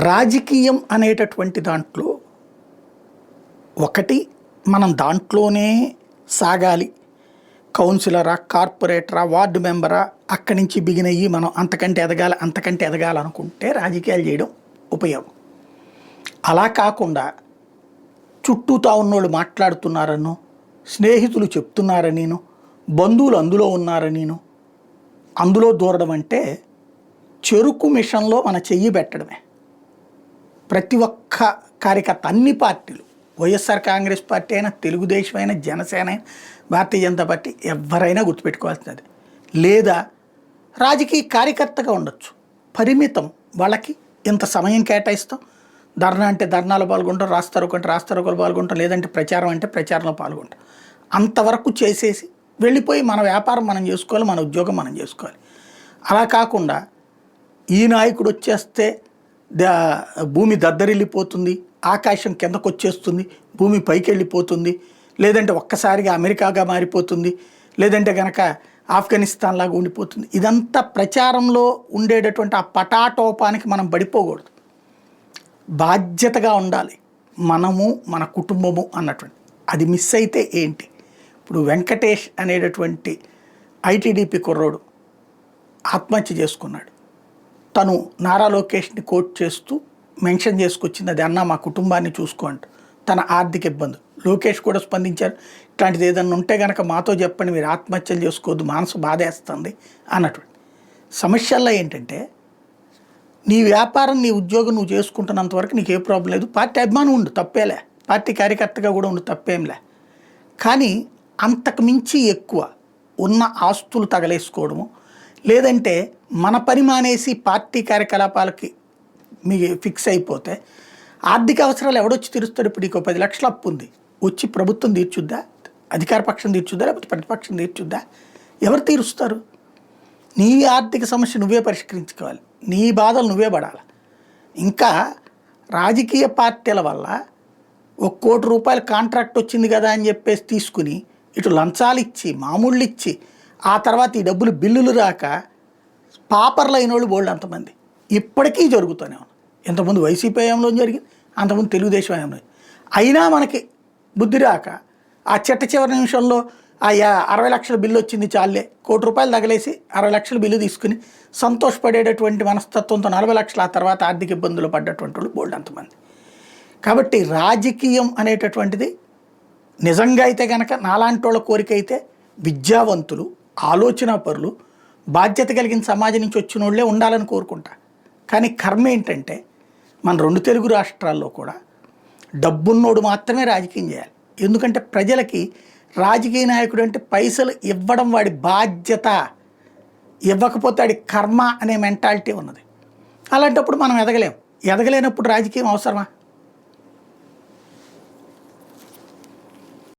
రాజకీయం అనేటటువంటి దాంట్లో ఒకటి మనం దాంట్లోనే సాగాలి. కౌన్సిలరా, కార్పొరేటరా, వార్డు మెంబరా, అక్కడి నుంచి బిగిన్ అయ్యి మనం అంతకంటే ఎదగాలనుకుంటే రాజకీయాలు చేయడం ఉపయోగం. అలా కాకుండా చుట్టూతా ఉన్నోళ్ళు మాట్లాడుతున్నారనో, స్నేహితులు చెప్తున్నారనినో, బంధువులు అందులో ఉన్నారనినో అందులో దూరడం అంటే చెరుకు మిషన్లో మన చెయ్యి పెట్టడమే. ప్రతి ఒక్క కార్యకర్త, అన్ని పార్టీలు, వైఎస్ఆర్ కాంగ్రెస్ పార్టీ అయినా, తెలుగుదేశం అయినా, జనసేన అయినా, భారతీయ జనతా పార్టీ, ఎవరైనా గుర్తుపెట్టుకోవాల్సినది. లేదా రాజకీయ కార్యకర్తగా ఉండొచ్చు, పరిమితం. వాళ్ళకి ఇంత సమయం కేటాయిస్తాం. ధర్నా అంటే ధర్నాలో పాల్గొంటాం, రాస్తారోకలు పాల్గొంటాం, లేదంటే ప్రచారం అంటే ప్రచారంలో పాల్గొంటాం. అంతవరకు చేసేసి వెళ్ళిపోయి మన వ్యాపారం మనం చేసుకోవాలి, మన ఉద్యోగం మనం చేసుకోవాలి. అలా కాకుండా ఈ నాయకుడు వచ్చేస్తే భూమి దద్దరిల్లిపోతుంది, ఆకాశం కిందకు వచ్చేస్తుంది, భూమి పైకి వెళ్ళిపోతుంది, లేదంటే ఒక్కసారిగా అమెరికాగా మారిపోతుంది, లేదంటే కనుక ఆఫ్ఘనిస్తాన్ లాగా ఉండిపోతుంది. ఇదంతా ప్రచారంలో ఉండేటటువంటి ఆ పటాటోపానికి మనం పడిపోకూడదు. బాధ్యతగా ఉండాలి మనము, మన కుటుంబము అన్నటువంటి. అది మిస్ అయితే ఏంటి? ఇప్పుడు వెంకటేష్ అనేటటువంటి ఐటీడీపీ కుర్రోడు ఆత్మహత్య చేసుకున్నాడు. తను నారా లోకేష్ని కోట్ చేస్తూ మెన్షన్ చేసుకొచ్చింది, అది అన్న మా కుటుంబాన్ని చూసుకో అంటూ, తన ఆర్థిక ఇబ్బంది. లోకేష్ కూడా స్పందించారు, ఇట్లాంటిది ఏదన్నా ఉంటే కనుక మాతో చెప్పండి, మీరు ఆత్మహత్యలు చేసుకోవద్దు, మనసు బాధేస్తుంది అన్నటువంటి. సమస్యల్లో ఏంటంటే నీ వ్యాపారం, నీ ఉద్యోగం నువ్వు చేసుకుంటున్నంత వరకు నీకు ఏ ప్రాబ్లం లేదు. పార్టీ అభిమానం ఉండు, తప్పేలే. పార్టీ కార్యకర్తగా కూడా ఉండు, తప్పేంలే. కానీ అంతకు మించి ఎక్కువ ఉన్న ఆస్తులు తగలేసుకోవడము, లేదంటే మన పని మానేసి పార్టీ కార్యకలాపాలకి మీ ఫిక్స్ అయిపోతే ఆర్థిక అవసరాలు ఎవడొచ్చి తీరుస్తాడు? ఇప్పుడు నీకు 10 లక్షల అప్పు ఉంది, వచ్చి ప్రభుత్వం తీర్చుద్దా? అధికార పక్షం తీర్చుద్దా? లేకపోతే ప్రతిపక్షం తీర్చుద్దా? ఎవరు తీరుస్తారు? నీ ఆర్థిక సమస్య నువ్వే పరిష్కరించుకోవాలి, నీ బాధలు నువ్వే పడాలి. ఇంకా రాజకీయ పార్టీల వల్ల ₹1 కోటి కాంట్రాక్ట్ వచ్చింది కదా అని చెప్పేసి తీసుకుని ఇటు లంచాలు ఇచ్చి, మామూళ్ళు ఇచ్చి, ఆ తర్వాత ఈ డబ్బులు బిల్లులు రాక పాపర్లు అయిన వాళ్ళు బోల్డ్ అంతమంది ఇప్పటికీ జరుగుతూనే ఉన్నాయి. ఇంతకుముందు వైసీపీ హయాంలో జరిగింది, అంతకుముందు తెలుగుదేశం హయాంలో. అయినా మనకి బుద్ధి రాక ఆ చివరి నిమిషంలో ఆ 60 లక్షల బిల్లు వచ్చింది చాలే, ₹1 కోటి తగలేసి 60 లక్షల బిల్లు తీసుకుని సంతోషపడేటటువంటి మనస్తత్వంతో 40 లక్షలు ఆ తర్వాత ఆర్థిక ఇబ్బందులు పడ్డటువంటి వాళ్ళు బోల్డ్ అంతమంది. కాబట్టి రాజకీయం అనేటటువంటిది నిజంగా అయితే కనుక నాలాంటి వాళ్ళ కోరిక అయితే విద్యావంతులు, ఆలోచన పరులు, బాధ్యత కలిగిన సమాజం నుంచి వచ్చిన వాళ్ళే ఉండాలని కోరుకుంటా. కానీ కర్మ ఏంటంటే మన 2 తెలుగు రాష్ట్రాల్లో కూడా డబ్బున్నోడు మాత్రమే రాజకీయం చేయాలి. ఎందుకంటే ప్రజలకి రాజకీయ నాయకుడు అంటే పైసలు ఇవ్వడం వాడి బాధ్యత, ఇవ్వకపోతే వాడి కర్మ అనే మెంటాలిటీ ఉన్నది. అలాంటప్పుడు మనం ఎదగలేం. ఎదగలేనప్పుడు రాజకీయం అవసరమా?